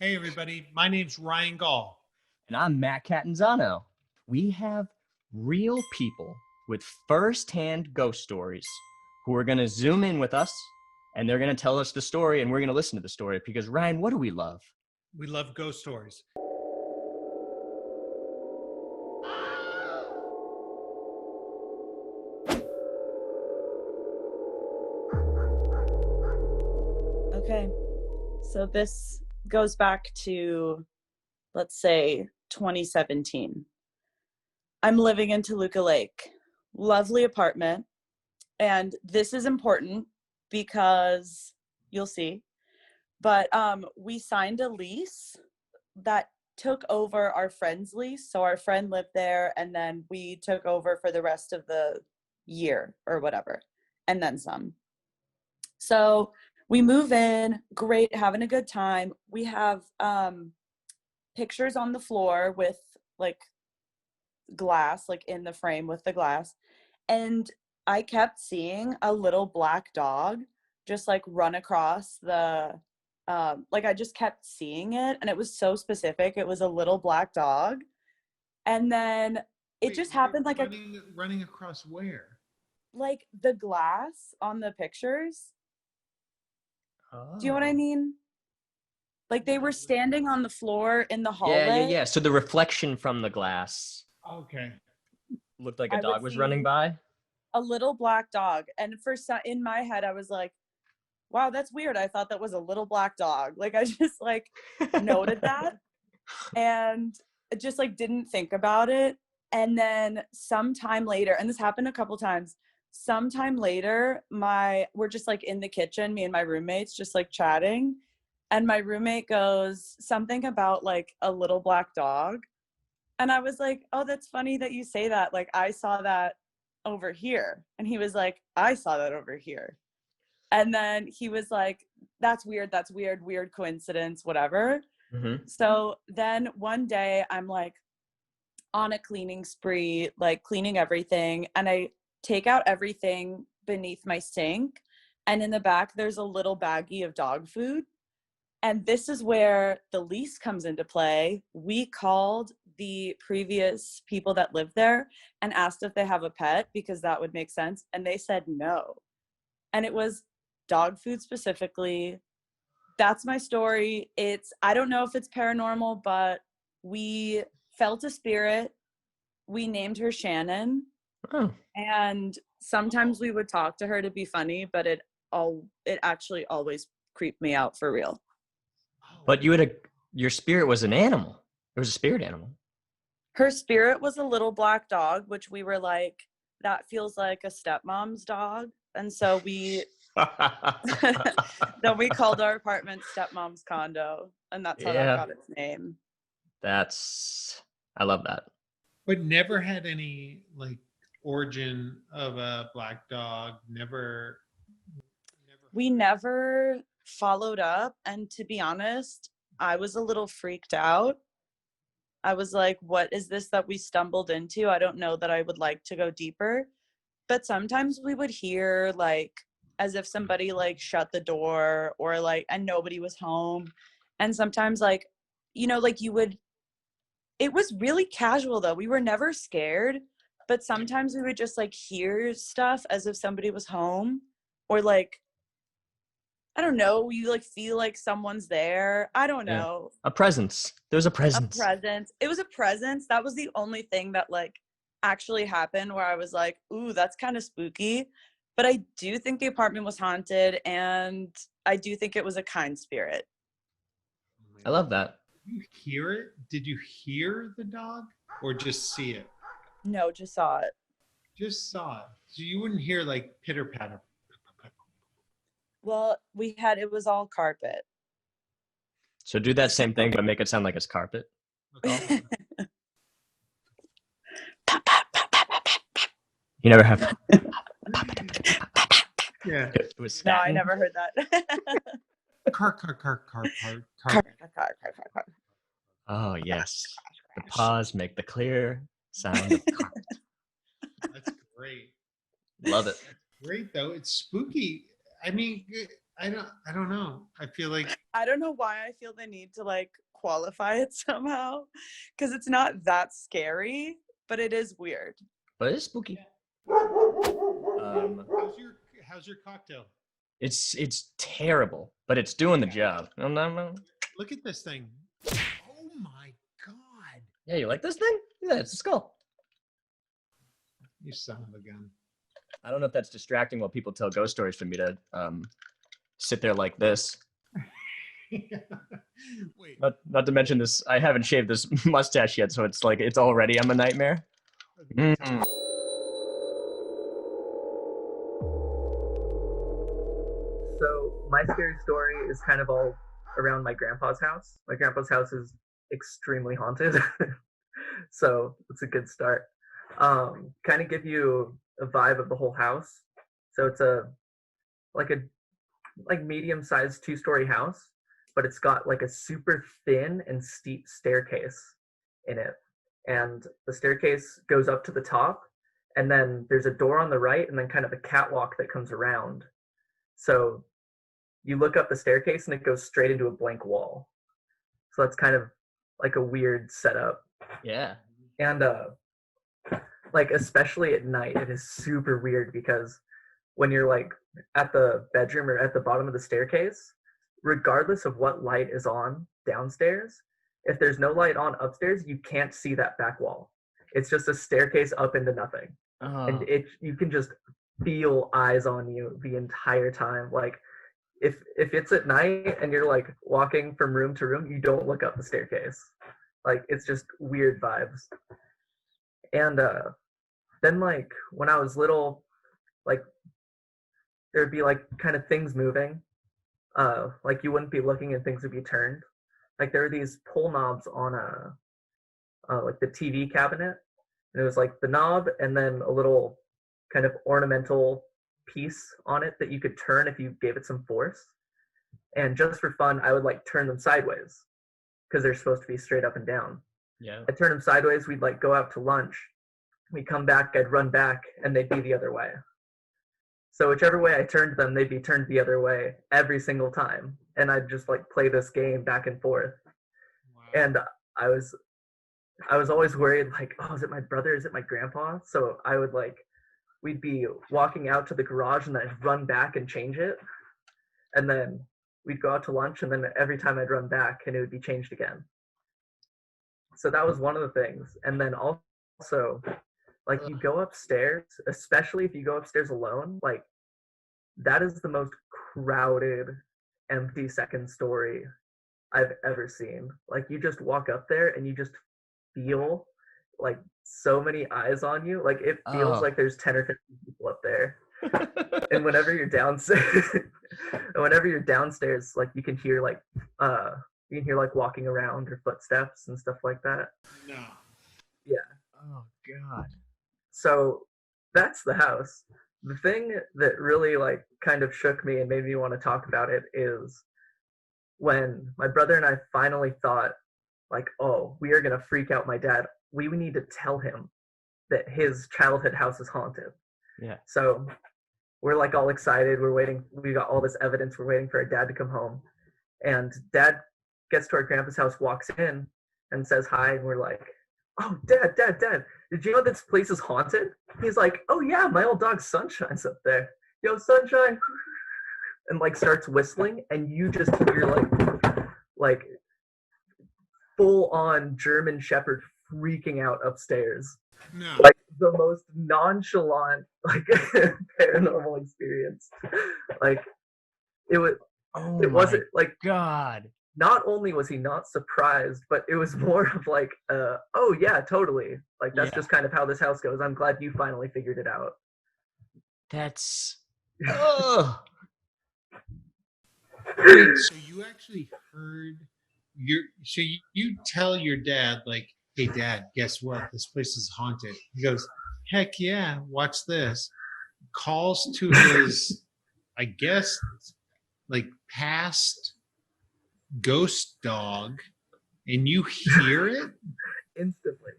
Hey everybody, my name's Ryan Gaul. And I'm Matt Catanzano. We have real people with first-hand ghost stories who are going to zoom in with us, and they're going to tell us the story, and we're going to listen to the story. Because, Ryan, what do we love? We love ghost stories. Okay, so this goes back to, let's say, 2017. I'm living in Toluca Lake, lovely apartment, and this is important because you'll see, but we signed a lease that took over our friend's lease. So our friend lived there, and then we took over for the rest of the year or whatever, and then some. So we move in, great, having a good time. We have pictures on the floor with like glass, like in the frame with the glass. And I kept seeing a little black dog just like run across the, like I just kept seeing it. And it was so specific. It was a little black dog. And then it just happened like running across where? Like the glass on the pictures. Oh. Do you know what I mean? Like they were standing on the floor in the hallway. Yeah. So the reflection from the glass Okay. looked like a dog was running by. A little black dog. And in my head, I was like, wow, that's weird. I thought that was a little black dog. Like I just like noted that and just like didn't think about it. And then sometime later, and this happened a couple times, sometime later, we're just like in the kitchen, me and my roommates just like chatting. And my roommate goes something about like a little black dog. And I was like, oh, that's funny that you say that. Like, I saw that over here. And he was like, I saw that over here. And then he was like, that's weird. That's weird. Weird coincidence, whatever. Mm-hmm. So then one day I'm like on a cleaning spree, like cleaning everything. And I take out everything beneath my sink. And in the back, there's a little baggie of dog food. And this is where the lease comes into play. We called the previous people that lived there and asked if they have a pet because that would make sense. And they said no. And it was dog food specifically. That's my story. I don't know if it's paranormal, but we felt a spirit. We named her Shannon. Oh. And sometimes we would talk to her to be funny, but it actually always creeped me out for real. But your spirit was an animal. It was a spirit animal. Her spirit was a little black dog, which we were like, that feels like a stepmom's dog. And so then we called our apartment Stepmom's Condo, and that's how that got its name. I love that. But never had any like origin of a black dog. We never followed up, and to be honest, I was a little freaked out. I was like, what is this that we stumbled into? I don't know that I would like to go deeper. But sometimes we would hear like as if somebody like shut the door or like and nobody was home. And sometimes like, you know, like it was really casual though. We were never scared, but sometimes we would just like hear stuff as if somebody was home or like, I don't know, you like feel like someone's there. I don't know. A presence. There's a presence. A presence. It was a presence. That was the only thing that like actually happened where I was like, ooh, that's kind of spooky. But I do think the apartment was haunted, and I do think it was a kind spirit. I love that. Did you hear it? Did you hear the dog or just see it? No, just saw it. Just saw it. So you wouldn't hear like pitter patter. Well, it was all carpet. So do that same thing, but make it sound like it's carpet. Okay. You never have. Yeah. It was no, I never heard that. Car. Oh yes. The pause make the clear sound of cart. That's great. Love it. Great though. It's spooky. I mean, I don't know. I feel like I don't know why I feel the need to like qualify it somehow, because it's not that scary, but it is weird. But it's spooky. how's your cocktail? It's terrible, but it's doing the job. Look at this thing. Oh my god. Yeah, you like this thing? Yeah, it's a skull. You son of a gun. I don't know if that's distracting while people tell ghost stories for me to sit there like this. Wait. Not to mention this, I haven't shaved this mustache yet, so it's like it's already I'm a nightmare. Mm. So my scary story is kind of all around my grandpa's house. My grandpa's house is extremely haunted. So it's a good start. Kind of give you a vibe of the whole house. So it's a medium-sized 2-story house, but it's got like a super thin and steep staircase in it. And the staircase goes up to the top, and then there's a door on the right, and then kind of a catwalk that comes around. So you look up the staircase and it goes straight into a blank wall. So that's kind of like a weird setup. Yeah. And like especially at night, it is super weird because when you're like at the bedroom or at the bottom of the staircase, regardless of what light is on downstairs, if there's no light on upstairs, you can't see that back wall. It's just a staircase up into nothing. Oh. And you can just feel eyes on you the entire time. Like if it's at night and you're like walking from room to room, you don't look up the staircase. Like it's just weird vibes. And then like when I was little, like there'd be like kind of things moving. Like you wouldn't be looking and things would be turned. Like there were these pull knobs on like the TV cabinet, and it was like the knob and then a little kind of ornamental piece on it that you could turn if you gave it some force. And just for fun, I would like turn them sideways because they're supposed to be straight up and down. Yeah. I'd turn them sideways. We'd like go out to lunch. We'd come back. I'd run back, and they'd be the other way. So whichever way I turned them, they'd be turned the other way every single time. And I'd just like play this game back and forth. Wow. And I was always worried, like, oh, is it my brother? Is it my grandpa? So I would like, we'd be walking out to the garage and I'd run back and change it. And then we'd go out to lunch, and then every time I'd run back and it would be changed again. So that was one of the things. And then also, like you go upstairs, especially if you go upstairs alone, like that is the most crowded, empty second story I've ever seen. Like you just walk up there and you just feel like so many eyes on you. Like it feels like there's 10 or 15 people up there. And whenever you're downstairs, like you can hear like walking around or footsteps and stuff like that. No. Yeah. Oh God. So that's the house. The thing that really like kind of shook me and made me want to talk about it is when my brother and I finally thought like, oh, we are going to freak out my dad. We need to tell him that his childhood house is haunted. Yeah. So we're like all excited. We're waiting. We got all this evidence. We're waiting for our dad to come home. And dad gets to our grandpa's house, walks in and says hi. And we're like, oh, dad, did you know this place is haunted? He's like, oh yeah, my old dog Sunshine's up there. Yo, Sunshine. And like starts whistling, and you just hear like full on German Shepherd freaking out upstairs. No. Like the most nonchalant like paranormal experience. Like it was. Oh, it wasn't like God. Not only was he not surprised, but it was more of like, oh yeah, totally. Like that's just kind of how this house goes. I'm glad you finally figured it out. That's. Oh. Wait, so you actually heard you tell your dad like, hey dad, guess what? This place is haunted. He goes, heck yeah, watch this. Calls to his, I guess, like past ghost dog, and you hear it instantly.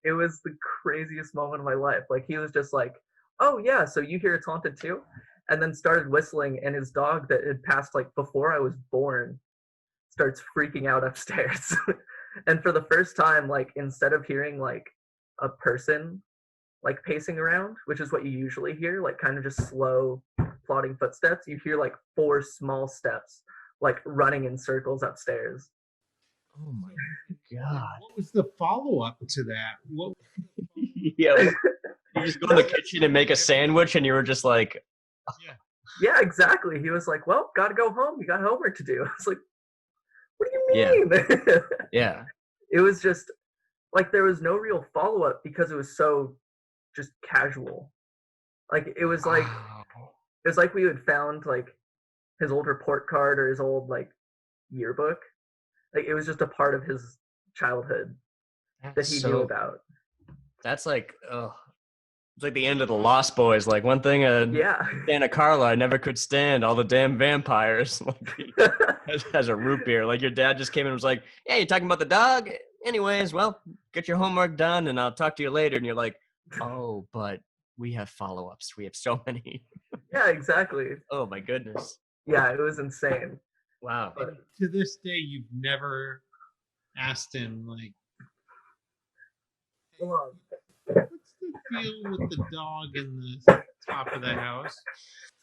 It was the craziest moment of my life. Like he was just like, oh yeah, so you hear it's haunted too? and then started whistling, and his dog that had passed like before I was born starts freaking out upstairs. And for the first time, like instead of hearing like a person like pacing around, which is what you usually hear, like kind of just slow plodding footsteps, you hear like 4 small steps like running in circles upstairs. Oh my god. What was the follow-up to that? What? Yeah. You just go in the kitchen and make a sandwich, and you were just like, Yeah. Yeah, exactly. He was like, well, gotta go home, you got homework to do. I was like, what do you mean? yeah. It was just like there was no real follow-up because it was so just casual. Like it was like we had found like his old report card or his old like yearbook. Like it was just a part of his childhood that he knew about. That's like, it's like the end of the Lost Boys. Like one thing, Yeah. Santa Carla I never could stand, all the damn vampires. Like, as a root beer. Like your dad just came in and was like, yeah, you talking about the dog? Anyways, well, get your homework done and I'll talk to you later. And you're like, oh, but we have follow-ups. We have so many. Yeah, exactly. Oh my goodness. Yeah, it was insane. Wow. And to this day, you've never asked him, like, Well, what's the deal with the dog in the top of the house?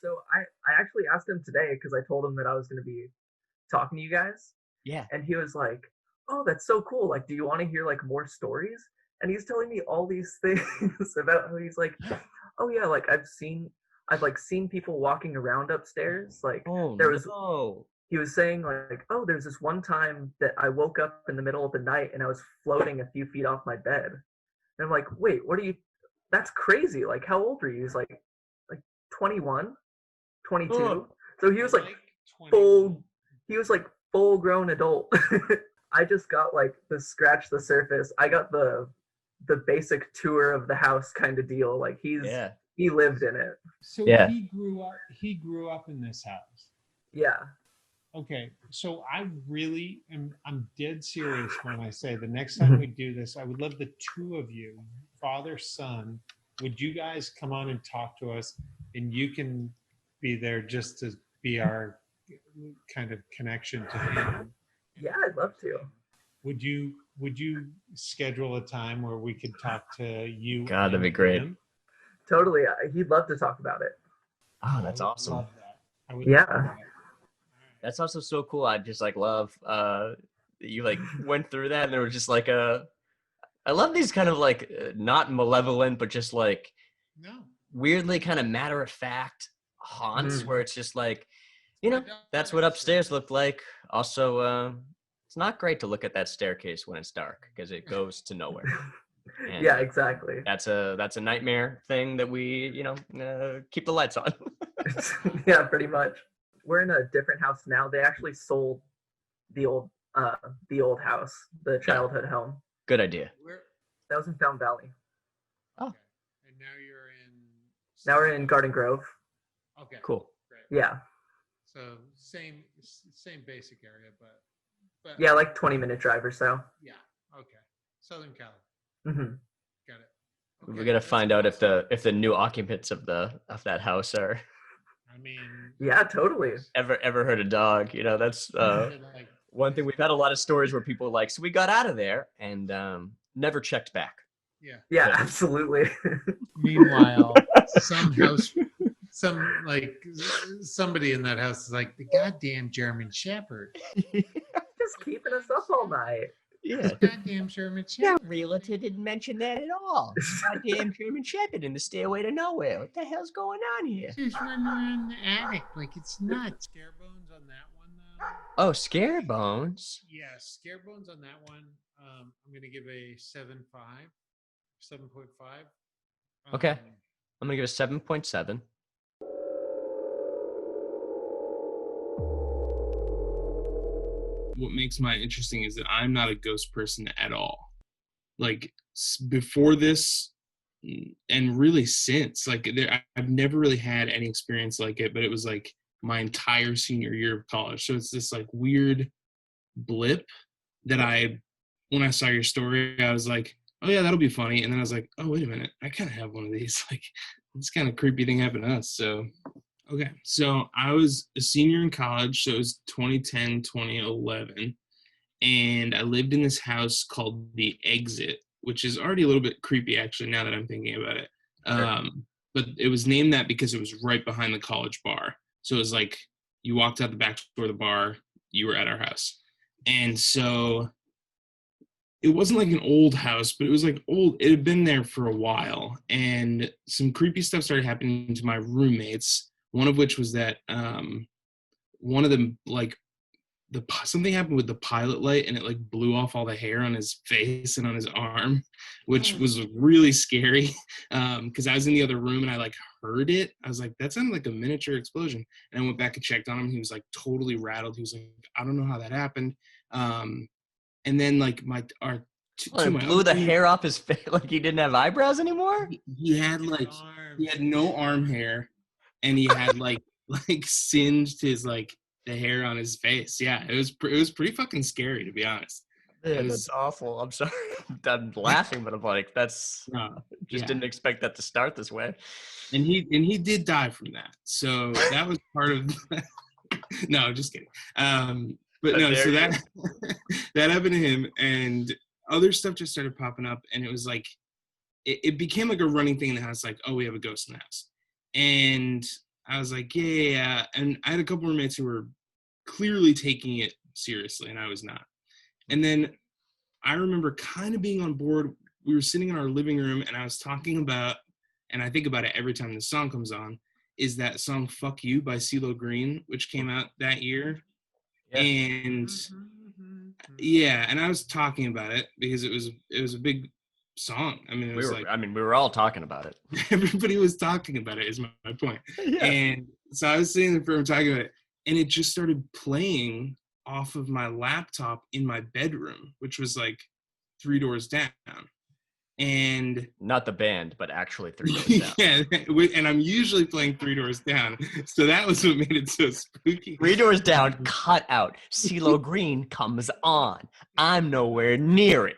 so I actually asked him today because I told him that I was going to be talking to you guys. Yeah. And he was like, oh, that's so cool. Like, do you want to hear like more stories? And he's telling me all these things about how he's like, oh yeah, like I've seen people walking around upstairs. Like he was saying like, oh, there's this one time that I woke up in the middle of the night and I was floating a few feet off my bed. And I'm like, wait, that's crazy. Like, how old were you? He's like 21, 22. Oh. So he was like full grown adult. I just got like the scratch the surface. I got the basic tour of the house kind of deal. Like he lived in it. So he grew up in this house. Yeah. Okay, so I'm dead serious when I say the next time we do this, I would love the two of you, father, son, would you guys come on and talk to us, and you can be there just to be our kind of connection to him. Yeah, I'd love to. Would you schedule a time where we could talk to you? God, that'd be great. him? Totally. He'd love to talk about it. Oh, that's awesome. Love that. I would Yeah. love that. That's also so cool. I just like love that you like went through that, and there was just like I love these kind of like not malevolent, but just like weirdly kind of matter of fact haunts where it's just like, you know, that's what upstairs looked like. Also, it's not great to look at that staircase when it's dark because it goes to nowhere. And yeah, exactly. That's a nightmare thing that we, keep the lights on. Yeah, pretty much. We're in a different house now. They actually sold the old house, the childhood home. Good idea. That was in Fountain Valley. Oh. Okay. And Now we're in Garden Grove. Okay. Cool. Great. Yeah. So same basic area, but yeah, like 20-minute drive or so. Yeah. Okay. Southern Cali. Mm-hmm. Got it. Okay. We're gonna find out if the new occupants of that house are. I mean. Yeah, totally. Ever heard a dog? That's one thing. We've had a lot of stories where people are like, so we got out of there and never checked back. Yeah. Yeah, absolutely. Meanwhile, somebody in that house is like, the goddamn German Shepherd. Just keeping us up all night. Yeah. Goddamn German Shepherd. That realtor didn't mention that at all. Goddamn German Shepherd in the stairway to nowhere. What the hell's going on here? Just running around the attic like it's nuts. Scare bones on that one, though. Oh, scare bones. Yeah, scare bones on that one. I'm gonna give a 7.5. Okay. I'm gonna give it 7.7. What makes mine interesting is that I'm not a ghost person at all. Like before this, and really since, I've never really had any experience like it. But it was like my entire senior year of college. So it's this like weird blip that when I saw your story, I was like, oh yeah, that'll be funny. And then I was like, oh wait a minute, I kind of have one of these. Like this kind of creepy thing happened to us. So Okay, so I was a senior in college, so it was 2010, 2011, and I lived in this house called The Exit, which is already a little bit creepy, actually, now that I'm thinking about it. Sure. But it was named that because it was right behind the college bar. So it was like you walked out the back door of the bar, you were at our house. And so it wasn't like an old house, but it was like old. It had been there for a while, and some creepy stuff started happening to my roommates. One of which was that one of them like something happened with the pilot light, and it like blew off all the hair on his face and on his arm, which was really scary. Because I was in the other room and I like heard it. I was like, that sounded like a miniature explosion. And I went back and checked on him. He was like totally rattled. He was like, I don't know how that happened. And then like It blew the hair off his face, like he didn't have eyebrows anymore. He had like he had no arm hair, and he had like singed his like the hair on his face. Yeah, it was pretty fucking scary, to be honest. Yeah, that's awful. I'm sorry. I'm laughing, but I'm like, that's didn't expect that to start this way. And he did die from that. So that was part of no, just kidding. But no, so that that happened to him, and other stuff just started popping up, and it was like it became like a running thing in the house, like, oh, we have a ghost in the house. And I was like, yeah. And I had a couple roommates who were clearly taking it seriously, and I was not. And then I remember kind of being on board. We were sitting in our living room, and I was talking about, and I think about it every time the song comes on, is that song Fuck You by CeeLo Green, which came out that year. Yeah. And yeah, and I was talking about it because it was a big song. I mean, we were all talking about it. Everybody was talking about it, is my point. Yeah. And so I was sitting in the room talking about it, and it just started playing off of my laptop in my bedroom, which was like 3 doors down. And not the band, but actually 3 doors down. Yeah, and I'm usually playing 3 doors down, so that was what made it so spooky. 3 doors down, cut out. CeeLo Green comes on. I'm nowhere near it.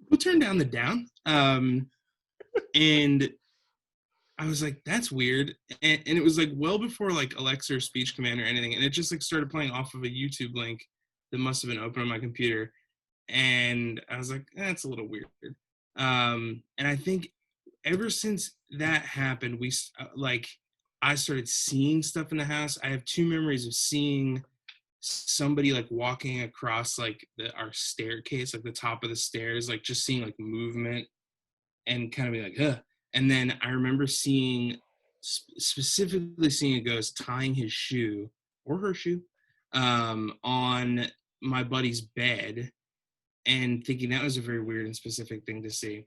We'll turn down the down. And I was like, that's weird. And it was like well before like Alexa or Speech Command or anything, and it just like started playing off of a YouTube link that must have been open on my computer. And I was like, that's a little weird. And I think ever since that happened, I started seeing stuff in the house. I have 2 memories of seeing somebody like walking across like our staircase, like the top of the stairs, like just seeing like movement and kind of be like, huh. And then I remember specifically seeing a ghost tying his shoe or her shoe on my buddy's bed, and thinking that was a very weird and specific thing to see.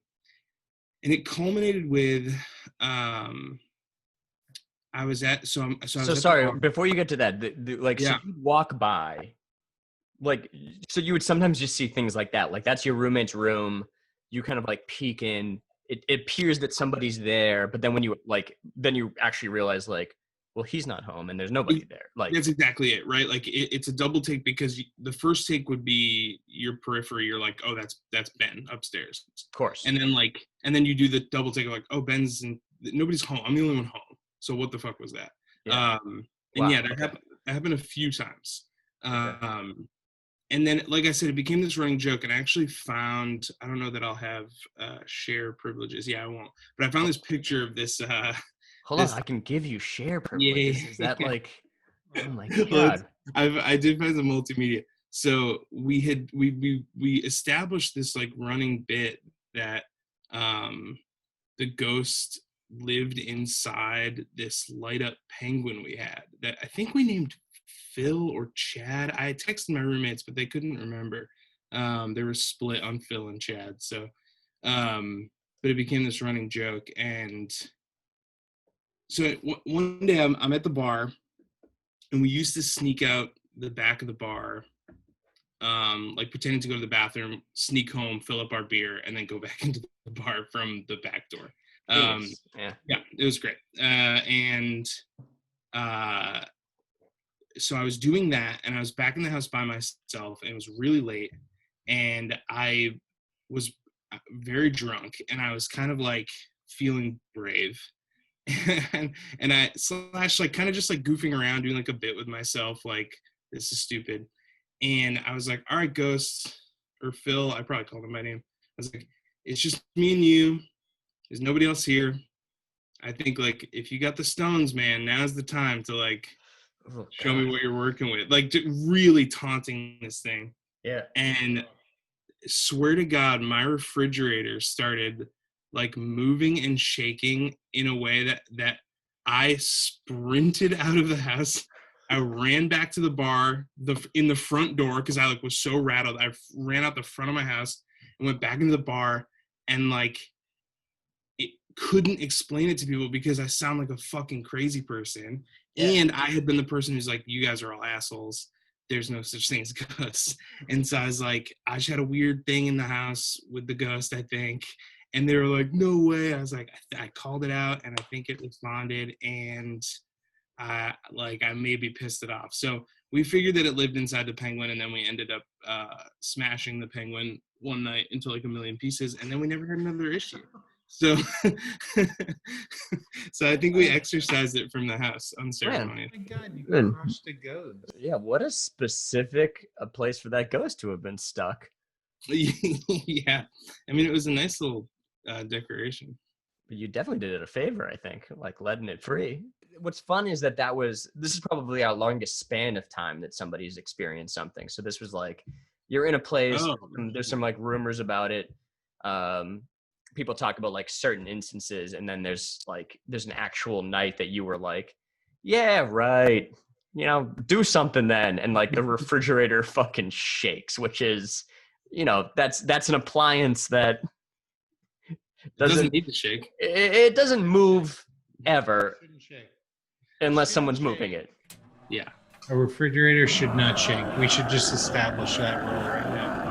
And it culminated with, sorry, before you get to that, so you walk by, like, so you would sometimes just see things like that. Like, that's your roommate's room. You kind of like peek in. It appears that somebody's there, but then when you actually realize like, well, he's not home and there's nobody there. Like, that's exactly it, right? Like it's a double take, because the first take would be your periphery. You're like, oh, that's Ben upstairs, of course. And then you do the double take of like, oh, Ben's nobody's home. I'm the only one home. So what the fuck was that? Yeah. That happened a few times. And then, like I said, it became this running joke, and I actually found, I don't know that I'll have share privileges. Yeah, I won't. But I found this picture of this. Hold on, I can give you share privileges. Yeah. Is that like, oh my God. I did find the multimedia. So we established this like running bit that the ghost lived inside this light up penguin we had that I think we named Phil or Chad. I texted my roommates, but they couldn't remember. They were split on Phil and Chad. So, but it became this running joke. And so one day I'm at the bar, and we used to sneak out the back of the bar, like pretending to go to the bathroom, sneak home, fill up our beer, and then go back into the bar from the back door. Yeah, it was great. So I was doing that, and I was back in the house by myself, and it was really late, and I was very drunk, and I was kind of like feeling brave. and I slash like kind of just like goofing around, doing like a bit with myself, like this is stupid. And I was like, all right, Ghost or Phil, I probably called him by name. I was like, it's just me and you. There's nobody else here. I think like if you got the stones, man, now's the time to like show me what you're working with. Like really taunting this thing. Yeah. And swear to God, my refrigerator started like moving and shaking in a way that I sprinted out of the house. I ran back to the bar, in the front door, because I like was so rattled. I ran out the front of my house and went back into the bar, and like it couldn't explain it to people because I sound like a fucking crazy person. Yeah. And I had been the person who's like, you guys are all assholes. There's no such thing as ghosts. And so I was like, I just had a weird thing in the house with the ghost, I think. And they were like, no way. I was like, I called it out, and I think it responded, and I maybe pissed it off. So we figured that it lived inside the penguin, and then we ended up smashing the penguin one night into like a million pieces, and then we never had another issue. So so I think we exorcised it from the house on ceremony. Oh my God, you Good. crushed a ghost. Yeah, what a specific a place for that ghost to have been stuck. Yeah, I mean, it was a nice little decoration. But you definitely did it a favor, I think, like letting it free. What's fun is that this is probably our longest span of time that somebody's experienced something. So this was like, you're in a place, and there's some like rumors about it. People talk about like certain instances, and then there's an actual night that you were like, yeah, right, do something then. And like the refrigerator fucking shakes, which is, that's an appliance that doesn't need to shake. It doesn't move ever Shouldn't shake. unless Shouldn't someone's shake. moving it. Yeah. A refrigerator should not shake. We should just establish that rule right now.